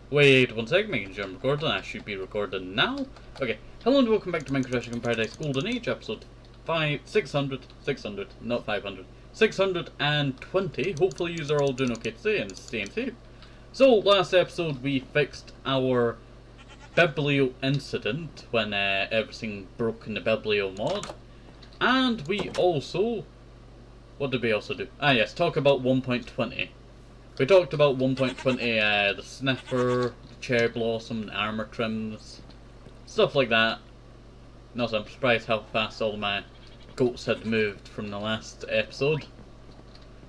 Wait one second, making sure I'm recording. I should be recording now. Okay, hello and welcome back to Minecraft Paradise Golden Age episode 600, not 500, 620. Hopefully you are all doing okay today and staying safe. So, last episode we fixed our Biblio incident when everything broke in the Biblio mod. And we also... what did we also do? Ah yes, talk about 1.20. We talked about 1.20, the sniffer, the cherry blossom, the armor trims, stuff like that. And also, I'm surprised how fast all my goats had moved from the last episode.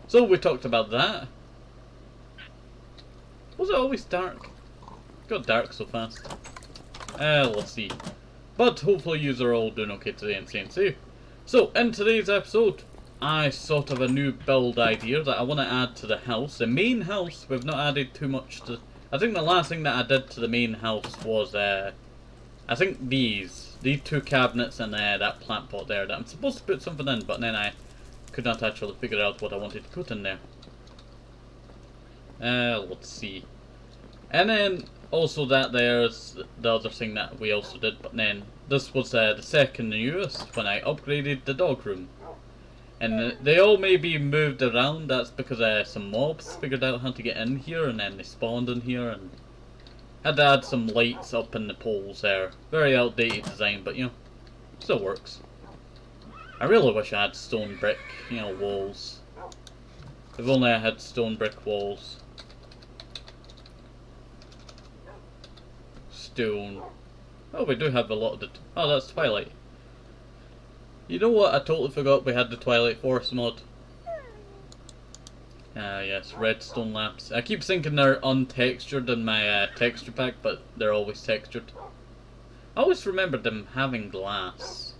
So we talked about that. Was it always dark? It got dark so fast. Let's see. But hopefully you are all doing okay today and staying safe. So, in today's episode, I sort of a new build idea that I want to add to the house. The main house, we've not added too much to... I think the last thing that I did to the main house was, I think these two cabinets and that plant pot there that I'm supposed to put something in, but then I could not actually figure out what I wanted to put in there. Let's see. And then, also that there's the other thing that we also did, but then this was the second newest when I upgraded the dog room. And they all may be moved around. That's because some mobs figured out how to get in here, and then they spawned in here, and had to add some lights up in the poles there. Very outdated design, but you know, still works. I really wish I had stone brick, you know, walls. If only I had stone brick walls. Stone. Oh, we do have a lot of the... oh, that's Twilight. You know what, I totally forgot we had the Twilight Forest mod. Yes, redstone lamps. I keep thinking they're untextured in my texture pack, but they're always textured. I always remembered them having glass.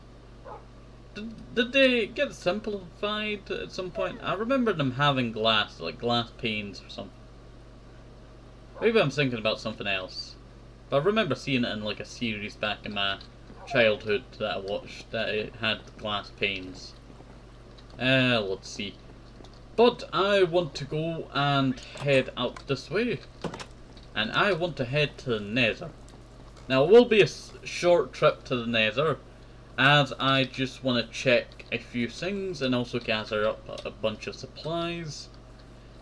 Did they get simplified at some point? I remember them having glass, like glass panes or something. Maybe I'm thinking about something else. But I remember seeing it in like a series back in my childhood that I watched, that it had glass panes. Let's see. But I want to go and head out this way. And I want to head to the Nether. Now it will be a short trip to the Nether, as I just want to check a few things and also gather up a bunch of supplies.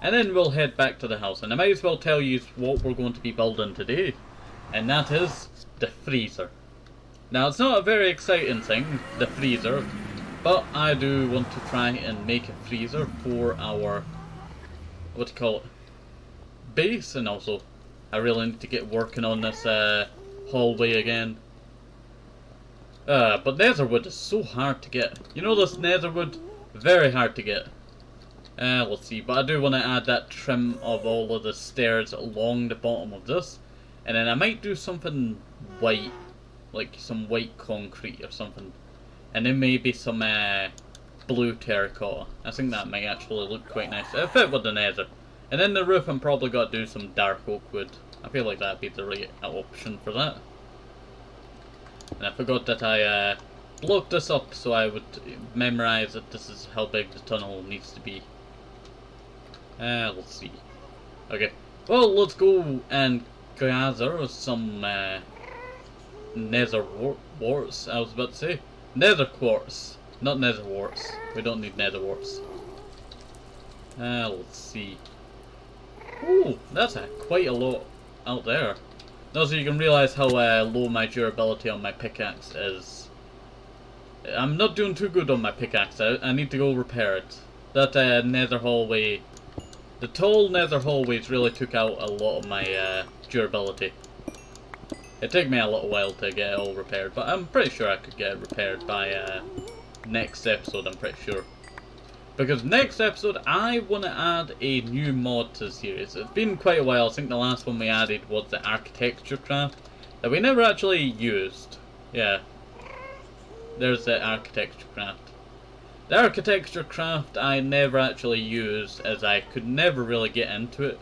And then we'll head back to the house. And I might as well tell you what we're going to be building today. And that is the freezer. Now, it's not a very exciting thing, the freezer, but I do want to try and make a freezer for our, what do you call it, base, and also, I really need to get working on this hallway again. But netherwood is so hard to get. You know this netherwood? Very hard to get. Let's see, but I do want to add that trim of all of the stairs along the bottom of this, and then I might do something white. Like some white concrete or something, and then maybe some blue terracotta. I think that might actually look quite nice. It'll fit with the nether. And then the roof, I'm probably got to do some dark oak wood. I feel like that'd be the right option for that. And I forgot that I blocked this up so I would memorize that this is how big the tunnel needs to be. Let's see. Okay, well, let's go and gather some nether warts, I was about to say. Nether quartz, not nether warts. We don't need nether warts. Let's see. Ooh, that's quite a lot out there. Also, you can realize how low my durability on my pickaxe is. I'm not doing too good on my pickaxe. I need to go repair it. That nether hallway, the tall nether hallways really took out a lot of my durability. It'd take me a little while to get it all repaired, but I'm pretty sure I could get it repaired by next episode, I'm pretty sure. Because next episode, I want to add a new mod to the series. It's been quite a while. I think the last one we added was the architecture craft, that we never actually used. Yeah. There's the architecture craft. The architecture craft I never actually used, as I could never really get into it.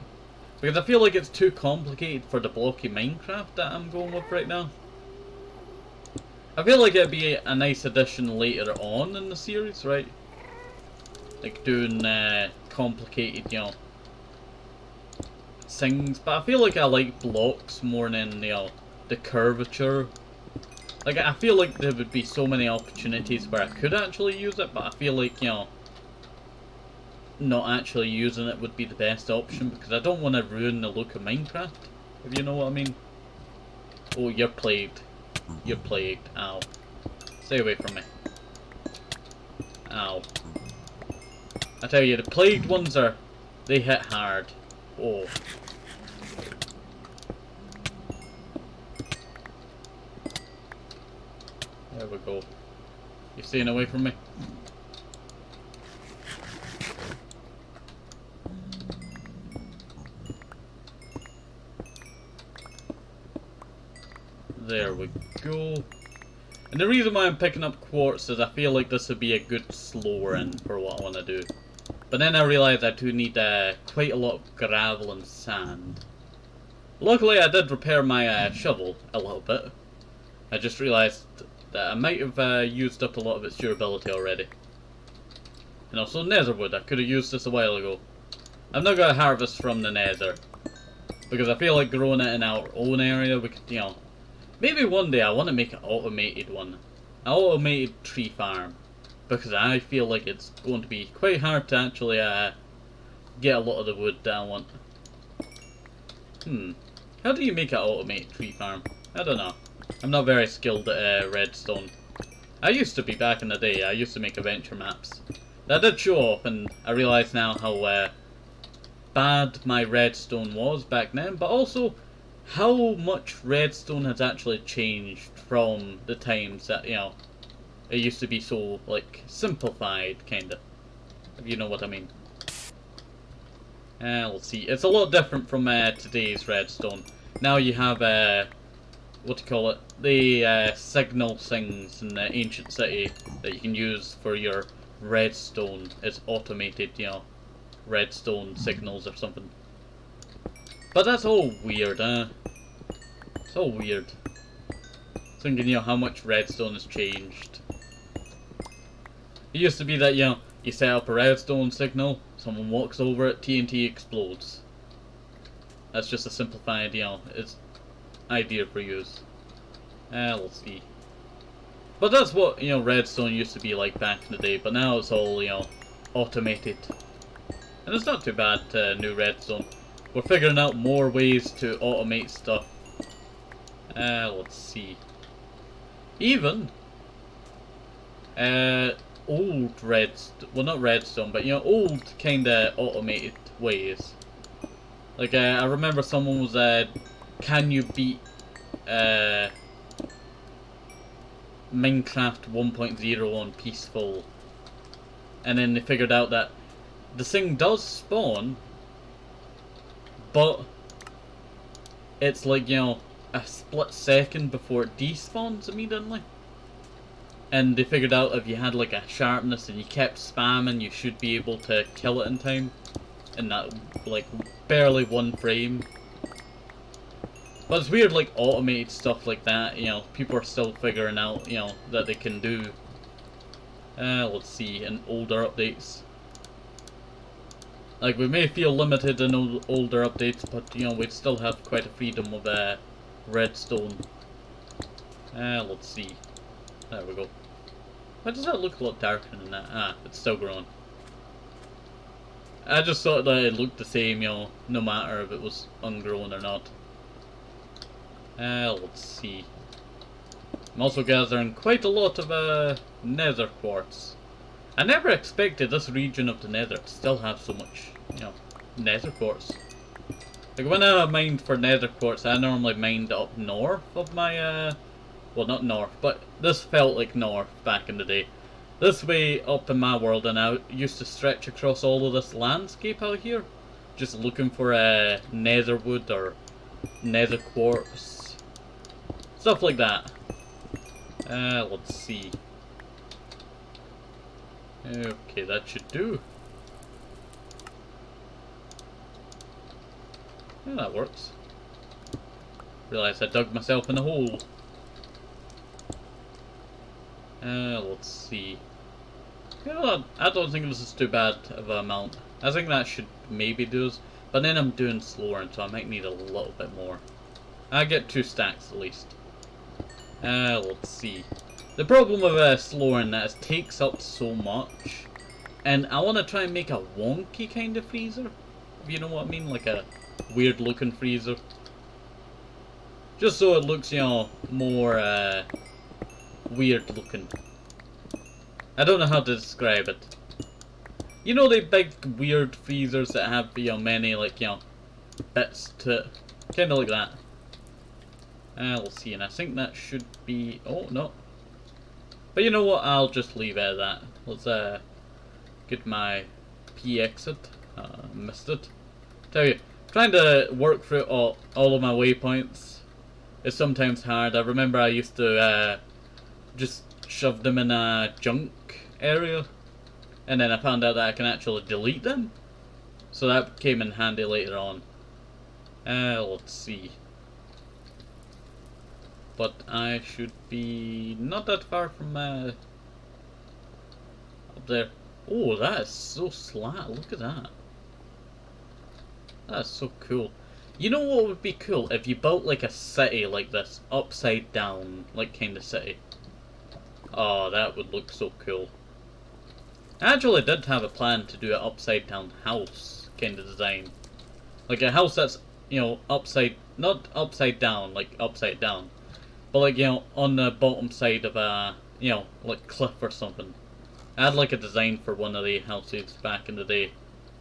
Because I feel like it's too complicated for the blocky Minecraft that I'm going with right now. I feel like it'd be a nice addition later on in the series, right? Like doing complicated, you know, things, but I feel like I like blocks more than, you know, the curvature. Like, I feel like there would be so many opportunities where I could actually use it, but I feel like, you know, not actually using it would be the best option, because I don't want to ruin the look of Minecraft, if you know what I mean. Oh, you're plagued. You're plagued. Ow. Stay away from me. Ow. I tell you, the plagued ones are... they hit hard. Oh. There we go. You staying away from me? There we go. And the reason why I'm picking up quartz is I feel like this would be a good slower in for what I want to do. But then I realised I do need quite a lot of gravel and sand. Luckily I did repair my shovel a little bit. I just realised that I might have used up a lot of its durability already. And also netherwood, I could have used this a while ago. I'm not going to harvest from the nether, because I feel like growing it in our own area, we could, you know, maybe one day I want to make an automated one. An automated tree farm. Because I feel like it's going to be quite hard to actually get a lot of the wood that I want. How do you make an automated tree farm? I don't know. I'm not very skilled at redstone. I used to be back in the day. I used to make adventure maps. That did show off, and I realise now how bad my redstone was back then, but also how much redstone has actually changed from the times that, you know, it used to be so, like, simplified, kinda. If you know what I mean. Let's see. It's a lot different from today's redstone. Now you have, what do you call it? The signal things in the ancient city that you can use for your redstone. It's automated, you know, redstone signals or something. But that's all weird, It's all weird. Thinking, you know, how much redstone has changed. It used to be that, you know, you set up a redstone signal, someone walks over it, TNT explodes. That's just a simplified, you know, it's idea for use. Let's see. But that's what, you know, redstone used to be like back in the day, but now it's all, you know, automated. And it's not too bad, new redstone. We're figuring out more ways to automate stuff. Let's see. Even old redstone, well, not redstone, but, you know, old kinda automated ways. Like, I remember someone was, can you beat Minecraft 1.0 on peaceful? And then they figured out that the thing does spawn, but it's like, you know, a split second before it despawns immediately. And they figured out if you had like a sharpness and you kept spamming, you should be able to kill it in time. In that, like, barely one frame. But it's weird, like, automated stuff like that, you know, people are still figuring out, you know, that they can do. Let's see, in older updates. Like, we may feel limited in older updates, but, you know, we'd still have quite a freedom of redstone. Let's see. There we go. Why does that look a lot darker than that? Ah, it's still growing. I just thought that it looked the same, you know, no matter if it was ungrown or not. Let's see. I'm also gathering quite a lot of nether quartz. I never expected this region of the nether to still have so much, you know, nether quartz. Like, when I mined for nether quartz, I normally mined up north of my, well, not north, but this felt like north back in the day. This way up in my world, and I used to stretch across all of this landscape out here, just looking for nether wood or nether quartz, stuff like that. Let's see. Okay, that should do. Yeah, that works. Realised I dug myself in a hole. Let's see. You know, I don't think this is too bad of an amount. I think that should maybe do us. But then I'm doing slower, and so I might need a little bit more. I get 2 stacks at least. Let's see. The problem with slowering that is it takes up so much. And I want to try and make a wonky kind of freezer. If you know what I mean, like a weird looking freezer. Just so it looks, you know, more weird looking. I don't know how to describe it. You know the big weird freezers that have, you know, many, like, you know, bits to it? Kinda like that. Let's see, and I think that should be... oh, no. But you know what, I'll just leave it at that. Let's get my P exit. Missed it. Tell you, trying to work through all of my waypoints is sometimes hard. I remember I used to just shove them in a junk area, and then I found out that I can actually delete them. So that came in handy later on. Let's see. But I should be not that far from up there. Oh, that is so slat. Look at that. That's so cool. You know what would be cool? If you built like a city like this, upside down, like kind of city. Oh, that would look so cool. I actually did have a plan to do an upside down house kind of design. Like a house that's, you know, not upside down, like upside down. But like, you know, on the bottom side of a, you know, like cliff or something. I had like a design for one of the houses back in the day.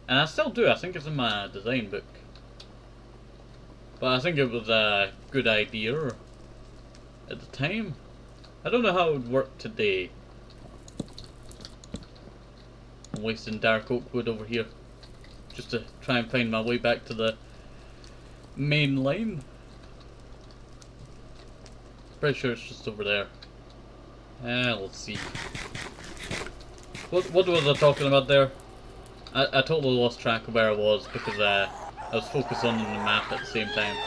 And I still do, I think it's in my design book. But I think it was a good idea at the time. I don't know how it would work today. I'm wasting dark oak wood over here. Just to try and find my way back to the main line. Pretty sure it's just over there. Let's see. What was I talking about there? I totally lost track of where I was because I was focused on the map at the same time.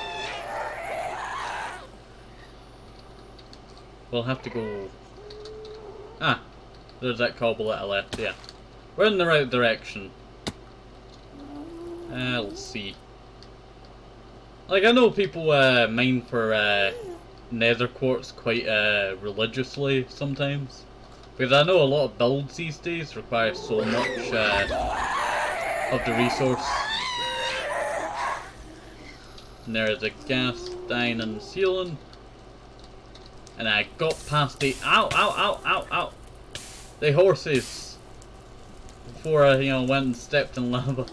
We'll have to go... ah! There's that cobble that I left, yeah. We're in the right direction. Let's see. Like, I know people mine for Nether quartz quite religiously sometimes. Because I know a lot of builds these days require so much of the resource. And there's a gas dying in the ceiling. And I got past the... ow, ow, ow, ow, ow! The horses! Before I, you know, went and stepped in lava.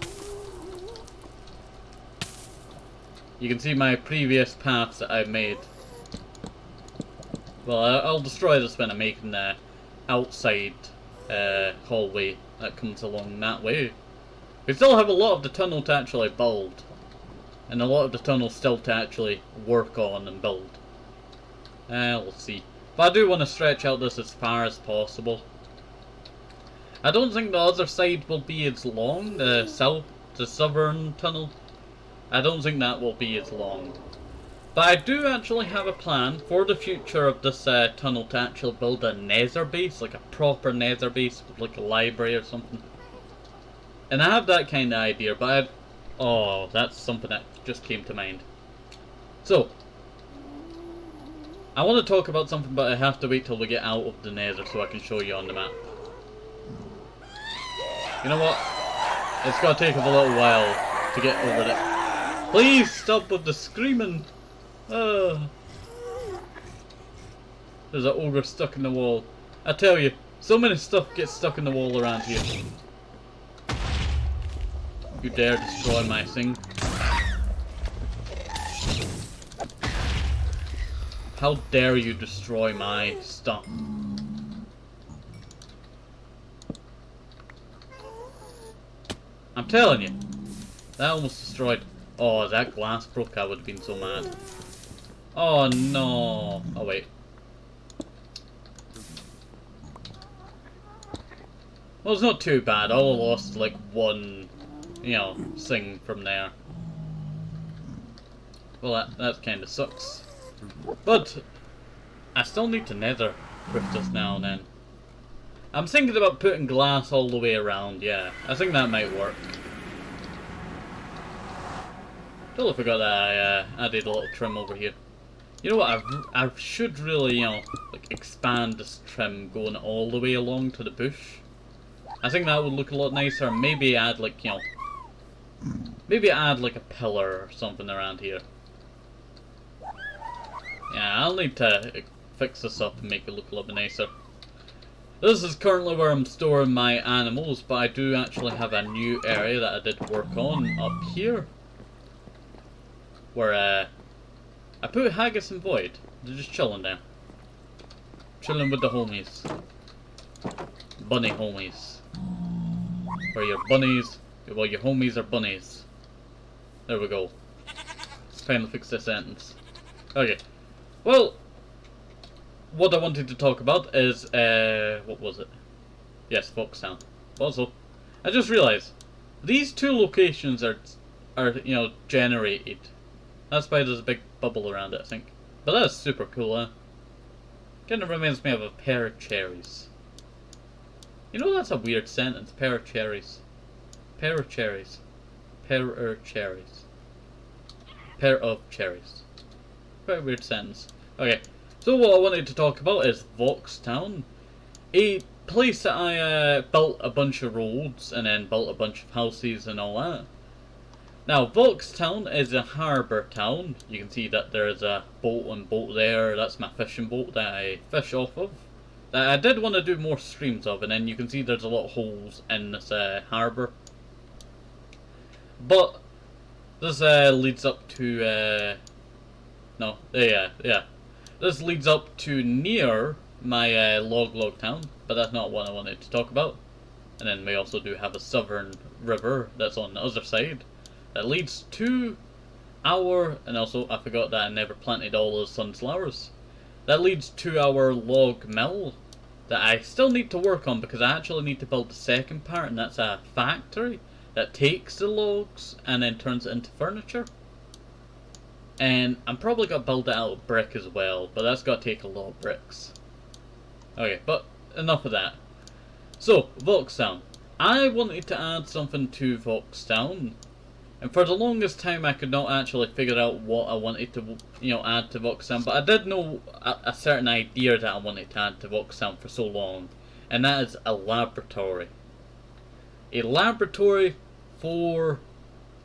You can see my previous paths that I've made. Well, I'll destroy this when I'm making the outside hallway that comes along that way. We still have a lot of the tunnel to actually build. And a lot of the tunnel still to actually work on and build. Let's see. But I do want to stretch out this as far as possible. I don't think the other side will be as long, the southern tunnel. I don't think that will be as long. But I do actually have a plan for the future of this tunnel to actually build a nether base, like a proper nether base, with like a library or something. And I have that kind of idea, but oh, that's something that just came to mind. So, I want to talk about something, but I have to wait till we get out of the nether so I can show you on the map. You know what? It's gonna take us a little while to get over it. Please stop with the screaming! There's an ogre stuck in the wall. I tell you, so many stuff gets stuck in the wall around here. You dare destroy my thing? How dare you destroy my stuff? I'm telling you, that almost destroyed. Oh, that glass broke, I would have been so mad. Oh no. Oh wait. Well, it's not too bad. I only lost like one, you know, thing from there. Well, that kind of sucks. But I still need to nether with this now and then. I'm thinking about putting glass all the way around. Yeah, I think that might work. Totally forgot that I added a little trim over here. You know what, I should really, you know, like expand this trim going all the way along to the bush. I think that would look a lot nicer. Maybe add like, you know, maybe add like a pillar or something around here. Yeah, I'll need to fix this up and make it look a little bit nicer. This is currently where I'm storing my animals, but I do actually have a new area that I did work on up here. Where, I put Haggis and Void. They're just chilling there. Chilling with the homies. Bunny homies. Where your bunnies, well your homies are bunnies. There we go. Finally fix this sentence. Okay. Well, what I wanted to talk about is, what was it? Yes, Foxtown. Also, I just realized, these two locations are, you know, generated. That's why there's a big bubble around it, I think. But that's super cool, huh? Kinda reminds me of a pair of cherries. You know, that's a weird sentence, pair of cherries. Pair of cherries. Pair of cherries. Pair of cherries. Quite a weird sentence. Okay, so what I wanted to talk about is Voxtown. A place that I built a bunch of roads and then built a bunch of houses and all that. Now, Voxtown is a harbour town. You can see that there's a boat and boat there. That's my fishing boat that I fish off of. That I did want to do more streams of, and then you can see there's a lot of holes in this harbour. But this leads up to no, yeah. This leads up to near my log town, but that's not what I wanted to talk about. And then we also do have a southern river that's on the other side that leads to our, and also I forgot that I never planted all those sunflowers. That leads to our log mill that I still need to work on because I actually need to build the second part, and that's a factory that takes the logs and then turns it into furniture. And I'm probably going to build it out of brick as well, but that's going to take a lot of bricks. Okay, but enough of that. So, Voxtown. I wanted to add something to Voxtown, and for the longest time I could not actually figure out what I wanted to, you know, add to Voxtown, but I did know a certain idea that I wanted to add to Voxtown for so long, and that is a laboratory. A laboratory for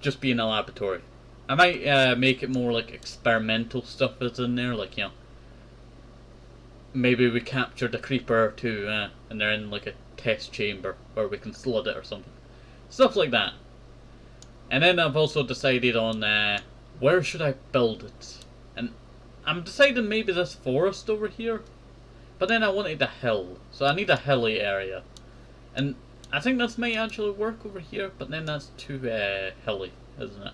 just being a laboratory. I might make it more like experimental stuff is in there, like, you know, maybe we captured a creeper or two, and they're in like a test chamber where we can flood it or something. Stuff like that. And then I've also decided on where should I build it. And I'm deciding maybe this forest over here. But then I wanted a hill, so I need a hilly area. And I think this might actually work over here, but then that's too hilly, isn't it?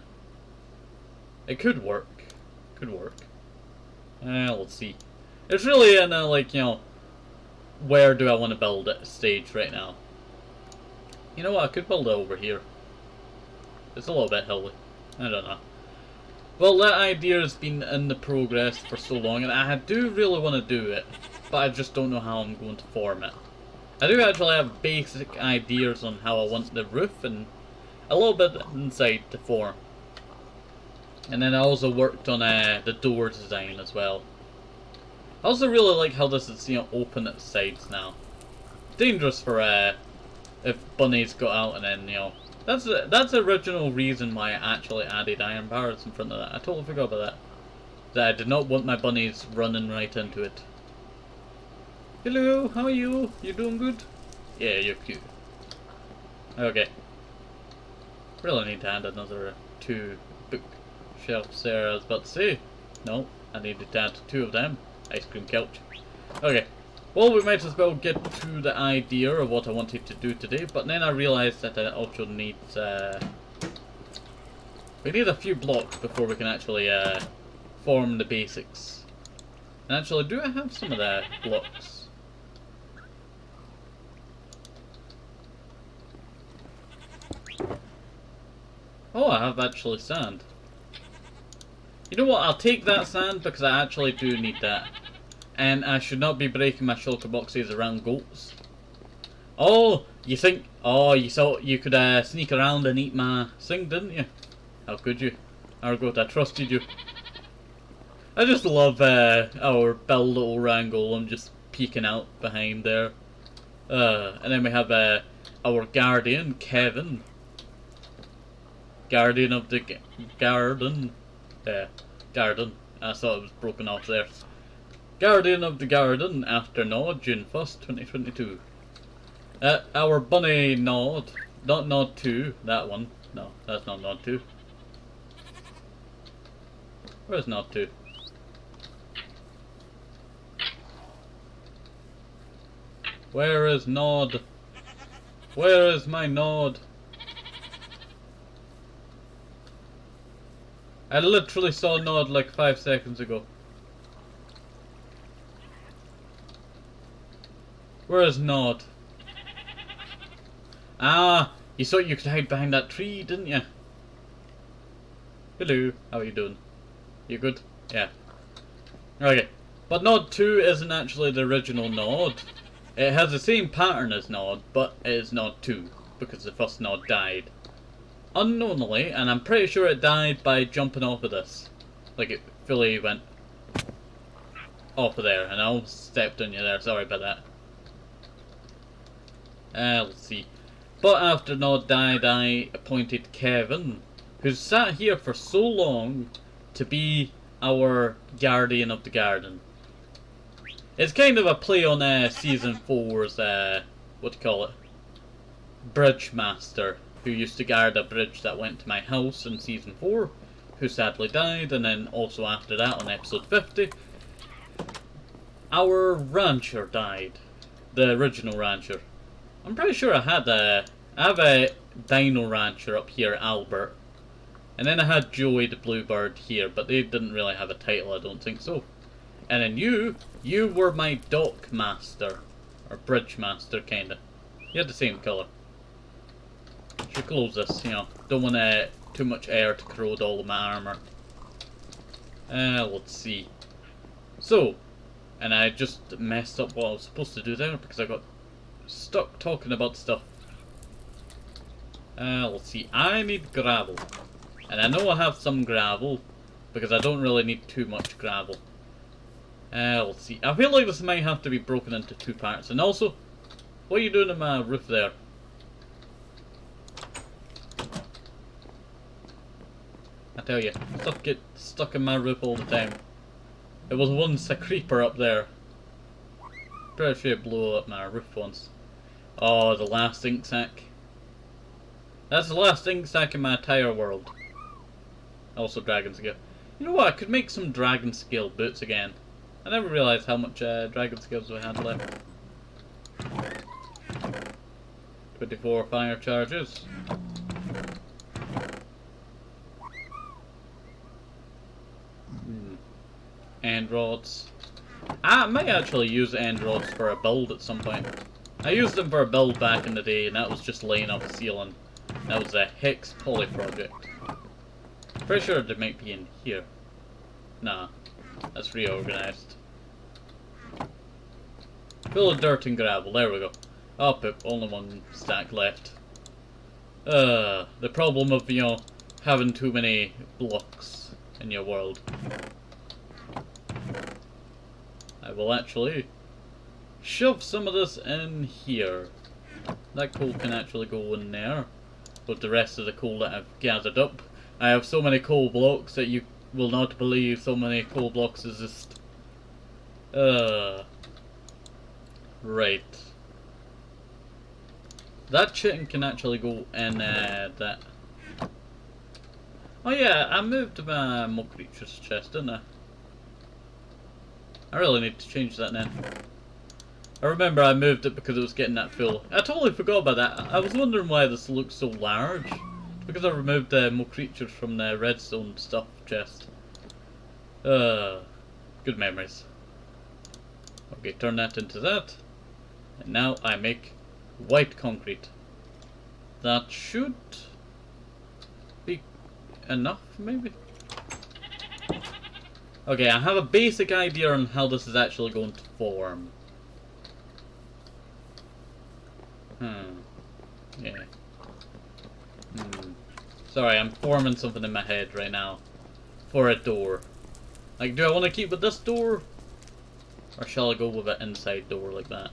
It could work. Could work. Let's see. It's really in a, like, you know, where do I want to build it stage right now. You know what, I could build it over here. It's a little bit hilly. I don't know. Well, that idea has been in the progress for so long, and I do really want to do it, but I just don't know how I'm going to form it. I do actually have basic ideas on how I want the roof and a little bit inside to form. And then I also worked on the door design as well. I also really like how this is, you know, open at the sides now. Dangerous for if bunnies got out, and then, you know, that's the original reason why I actually added iron bars in front of that. I totally forgot about that. That I did not want my bunnies running right into it. Hello, how are you? You doing good? Yeah, you're cute. Okay. Really need to add another 2 bookshelves there, I was about to say. No, I needed to add 2 of them. Ice cream couch. Okay. Well, we might as well get to the idea of what I wanted to do today, but then I realized that I also need, we need a few blocks before we can actually, form the basics. And actually, do I have some of the blocks? Oh, I have actually sand. You know what, I'll take that sand because I actually do need that. And I should not be breaking my shulker boxes around goats. Oh, you think, oh, you thought you could sneak around and eat my thing, didn't you? How could you? Argot, I trusted you. I just love our Bill Little Wrangle. I'm just peeking out behind there. And then we have our guardian, Kevin. Guardian of the garden. Garden. I thought it was broken off there. Guardian of the Garden after Nod, June 1st, 2022. Our bunny Nod. Not Nod 2, that one. No, that's not Nod 2. Where's Nod 2? Where is Nod? Where is my Nod? I literally saw Nod like 5 seconds ago. Where is Nod? Ah, you thought you could hide behind that tree, didn't you? Hello, how are you doing? You good? Yeah. Okay, but Nod 2 isn't actually the original Nod. It has the same pattern as Nod, but it is Nod 2, because the first Nod died. Unknowingly, and I'm pretty sure it died by jumping off of this. Like it fully went off of there, and I almost stepped on you there, sorry about that. Let's see. But after Nod died, I appointed Kevin, who's sat here for so long, to be our guardian of the garden. It's kind of a play on season 4's, what do you call it? Bridge master, who used to guard a bridge that went to my house in season 4, who sadly died, and then also after that on episode 50, our rancher died. The original rancher. I'm pretty sure I have a dino rancher up here, Albert. And then I had Joey the Bluebird here, but they didn't really have a title, I don't think so. And then you were my dock master. Or bridge master, kinda. You had the same colour. Should close this, you know. Don't want too much air to corrode all of my armour. Let's see. So, and I just messed up what I was supposed to do there because I got stuck talking about stuff. Let's see. I need gravel. And I know I have some gravel, because I don't really need too much gravel. Let's see. I feel like this might have to be broken into 2 parts. And also, what are you doing on my roof there? I tell you, stuff get stuck in my roof all the time. It was once a creeper up there. Pretty sure it blew up my roof once. Oh, the last ink sac. That's the last ink sac in my entire world. Also dragon scale. You know what, I could make some dragon scale boots again. I never realised how much dragon scales we had left. 24 fire charges. End rods. I might actually use end rods for a build at some point. I used them for a build back in the day, and that was just laying off a ceiling. That was a Hex Poly project. Pretty sure they might be in here. Nah, that's reorganized. Full of dirt and gravel, there we go. Oh poop, only 1 stack left. The problem of, you know, having too many blocks in your world. I will actually shove some of this in here. That coal can actually go in there with the rest of the coal that I've gathered up. I have so many coal blocks that you will not believe so many coal blocks exist. Right. That chicken can actually go in that. Oh yeah, I moved my Mo Creatures chest, didn't I? I really need to change that now. I remember I moved it because it was getting that full. I totally forgot about that. I was wondering why this looks so large. It's because I removed the Mo Creatures from the redstone stuff chest. Good memories. Okay, turn that into that. And now I make white concrete. That should be enough, maybe? Okay, I have a basic idea on how this is actually going to form. Yeah. Sorry, I'm forming something in my head right now. for a door. Like, do I want to keep with this door? Or shall I go with an inside door like that?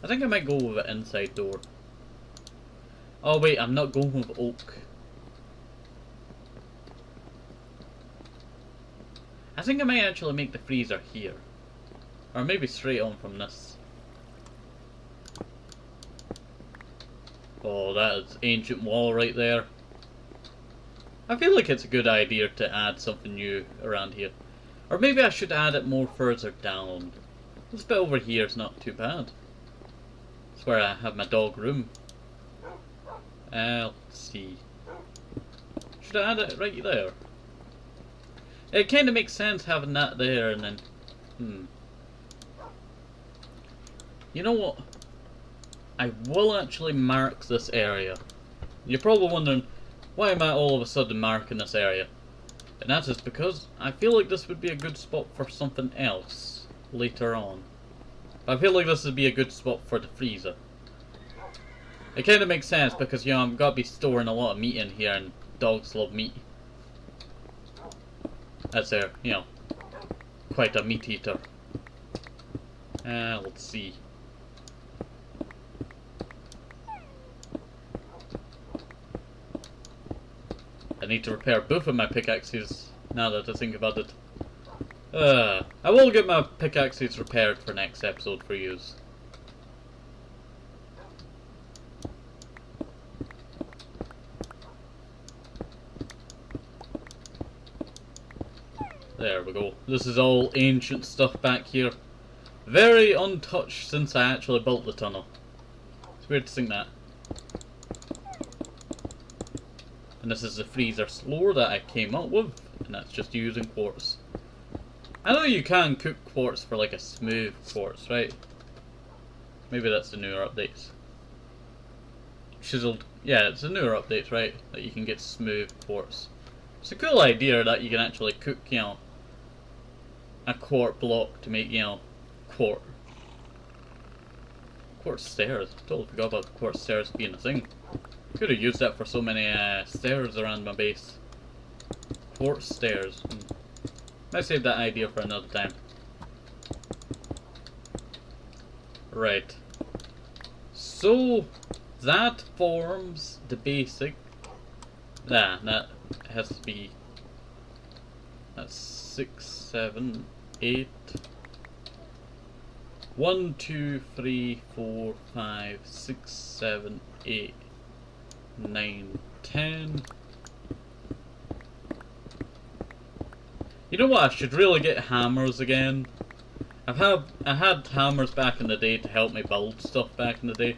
I think I might go with an inside door. Oh wait, I'm not going with oak. I think I might actually make the freezer here. Or maybe straight on from this. Oh, that is ancient wall right there. I feel like it's a good idea to add something new around here. Or maybe I should add it more further down. This bit over here is not too bad. It's where I have my dog room. Let's see. Should I add it right there? It kind of makes sense having that there and then... You know what? I will actually mark this area. You're probably wondering, why am I all of a sudden marking this area? And that is because I feel like this would be a good spot for something else later on. I feel like this would be a good spot for the freezer. It kind of makes sense because, you know, I'm going to be storing a lot of meat in here and dogs love meat. As they're, you know, quite a meat eater. Let's see. I need to repair both of my pickaxes now that I think about it. I will get my pickaxes repaired for next episode for use. There we go. This is all ancient stuff back here. Very untouched since I actually built the tunnel. It's weird to think that. And this is the freezer floor that I came up with, and that's just using quartz. I know you can cook quartz for like a smooth quartz, right? Maybe that's the newer updates. Chiseled, yeah, it's the newer updates, right? That you can get smooth quartz. It's a cool idea that you can actually cook, you know, a quartz block to make, you know, quartz stairs. I totally forgot about quartz stairs being a thing. Could have used that for so many stairs around my base. Quartz stairs. Might save that idea for another time. Right. So that forms the basic. That has to be. That's 6, 7, 8. 1, 2, 3, 4, 5, 6, 7, 8. 9, 10. You know what? I should really get hammers again. I had hammers back in the day to help me build stuff back in the day,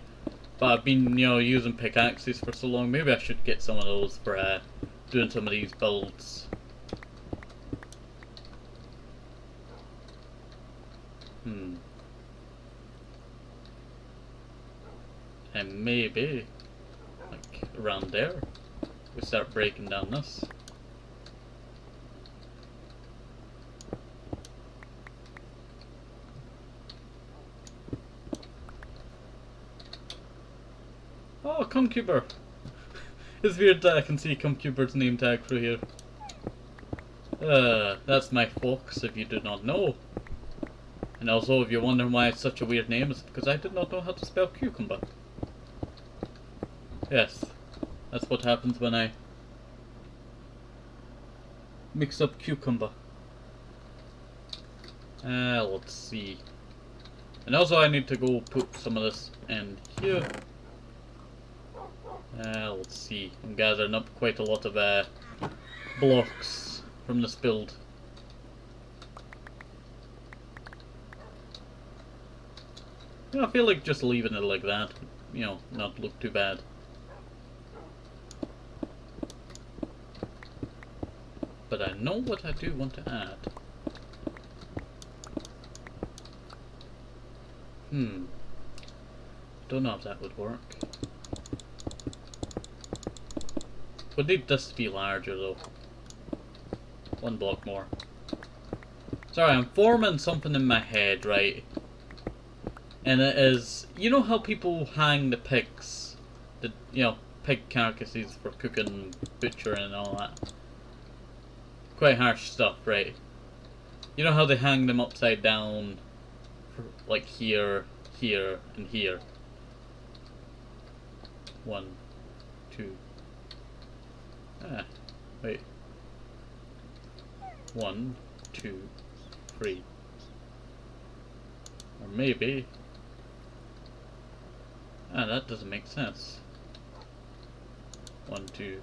but I've been, you know, using pickaxes for so long. Maybe I should get some of those for doing some of these builds. And maybe around there we start breaking down this. Oh, Cumcuber! It's weird that I can see Cumcuber's name tag through here. That's my fox, if you did not know. And also, if you're wondering why it's such a weird name, it's because I did not know how to spell cucumber. Yes, that's what happens when I mix up cucumber. Let's see. And also I need to go put some of this in here. Let's see. I'm gathering up quite a lot of blocks from this build. You know, I feel like just leaving it like that, you know, not look too bad. But I know what I do want to add. Don't know if that would work. Would need this to be larger though. 1 block more. Sorry, I'm forming something in my head, right? And it is, you know how people hang the pigs, the, you know, pig carcasses for cooking, butchering and all that. quite harsh stuff, right? You know how they hang them upside down, like here, here, and here. 1, 2. Wait. 1, 2, 3. Or maybe. That doesn't make sense. 1, 2.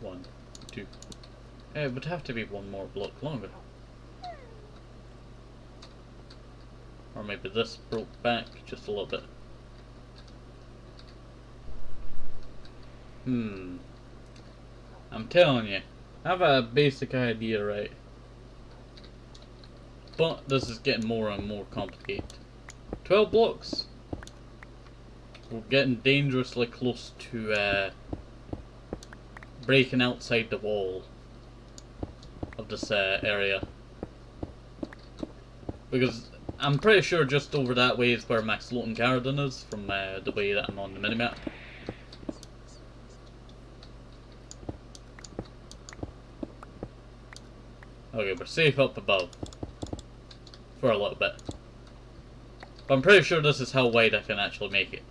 1, 2. It would have to be one more block longer. Or maybe this broke back just a little bit. I'm telling you, I have a basic idea, right? But this is getting more and more complicated. 12 blocks. We're getting dangerously close to breaking outside the wall of this area. Because I'm pretty sure just over that way is where my floating garden is, from the way that I'm on the minimap. Okay, we're safe up above. For a little bit. But I'm pretty sure this is how wide I can actually make it.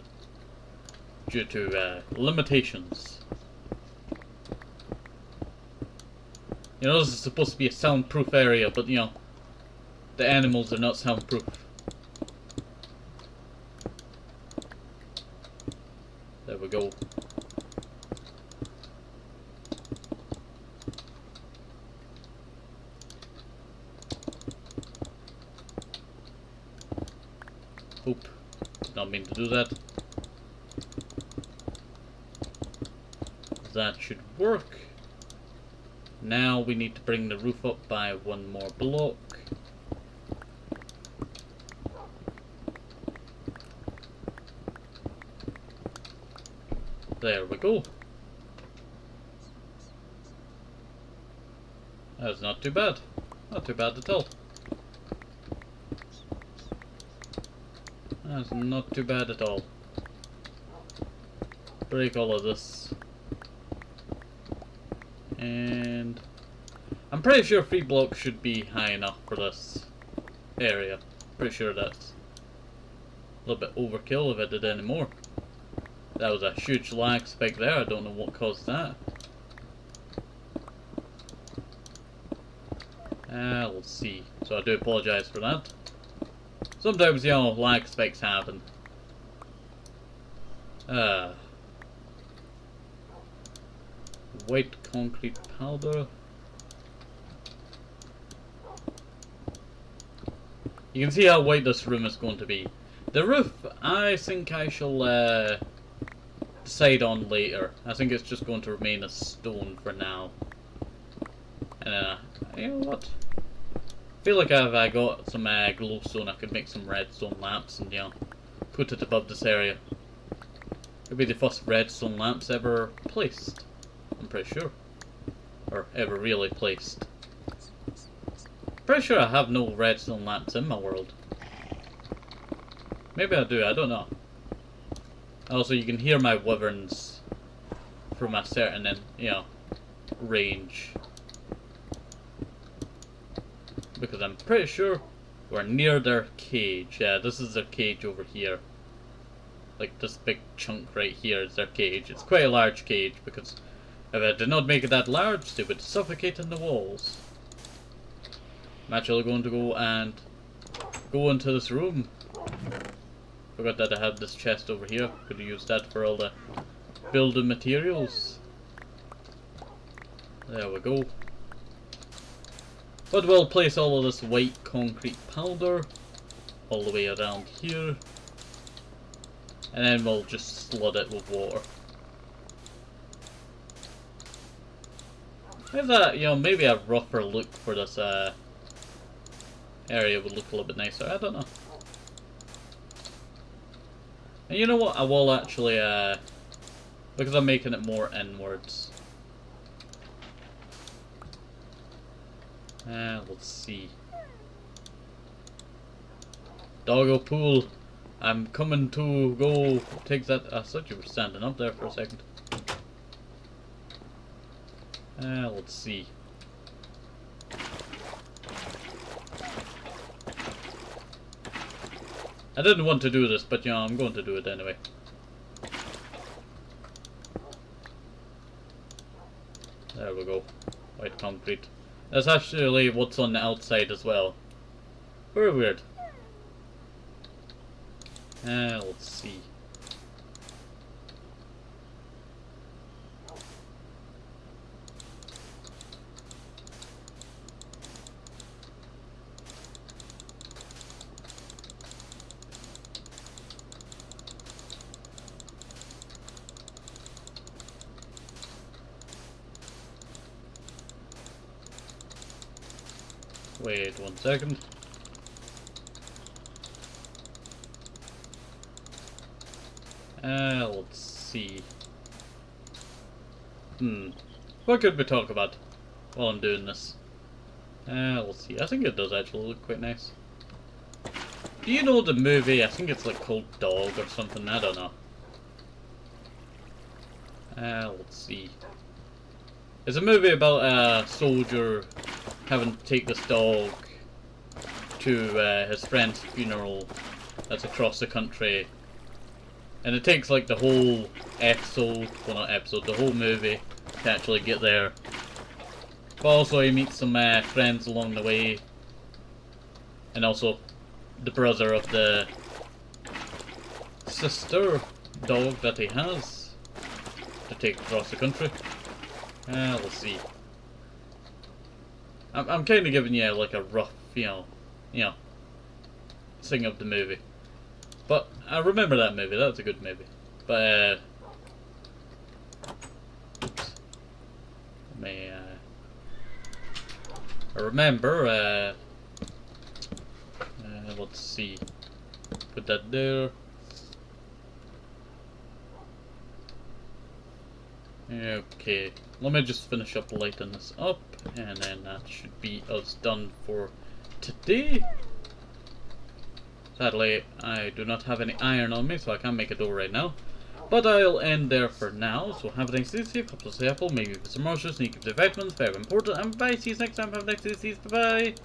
Due to limitations. You know, this is supposed to be a soundproof area, but you know, the animals are not soundproof. There we go. Oop. Did not mean to do that. That should work. Now we need to bring the roof up by one more block. There we go. That's not too bad. Not too bad at all. That's not too bad at all. Break all of this. And I'm pretty sure 3 blocks should be high enough for this area. Pretty sure that's a little bit overkill if I did any more. That was a huge lag spike there. I don't know what caused that. Let's see. So I do apologise for that. Sometimes, you know, lag spikes happen. White concrete powder. You can see how white this room is going to be. The roof, I think I shall decide on later. I think it's just going to remain a stone for now. And you know what? I feel like if I got some glowstone, I could make some redstone lamps and, you know, put it above this area. It'll be the first redstone lamps ever placed. I'm pretty sure. Or ever really placed. Pretty sure I have no redstone lamps in my world. Maybe I do, I don't know. Also, you can hear my wyverns from a certain, you know, range. Because I'm pretty sure we're near their cage. Yeah, this is their cage over here. Like this big chunk right here is their cage. It's quite a large cage because if I did not make it that large, they would suffocate in the walls. I'm actually going to go into this room. Forgot that I had this chest over here. Could have used that for all the building materials. There we go. But we'll place all of this white concrete powder all the way around here. And then we'll just flood it with water. Maybe that, you know, maybe a rougher look for this area would look a little bit nicer. I don't know. And you know what? I will actually, because I'm making it more inwards. Let's see. Doggo pool. I'm coming to go take that. I thought you were standing up there for a second. Let's see. I didn't want to do this, but yeah, I'm going to do it anyway. There we go. White concrete. That's actually what's on the outside as well. Very weird. Let's see. Wait 1 second. Let's see. What could we talk about while I'm doing this? Let's see. I think it does actually look quite nice. Do you know the movie? I think it's like called Dog or something. I don't know. Let's see. It's a movie about a soldier having to take this dog to his friend's funeral that's across the country. And it takes like the whole episode, well not episode, the whole movie to actually get there. But also he meets some friends along the way. And also the brother of the sister dog that he has to take across the country. Let's see. I'm kind of giving you like a rough, you know, thing of the movie. But I remember that movie. That's a good movie. But oops. I remember. Let's see. Put that there. Okay, let me just finish up lighting this up, and then that should be us done for today. Sadly, I do not have any iron on me, so I can't make a door right now. But I'll end there for now, so have a nice day, safe, couple of apple, maybe some more, sneak up the vitamins, very important, and bye, see you next time, have a nice day, bye bye!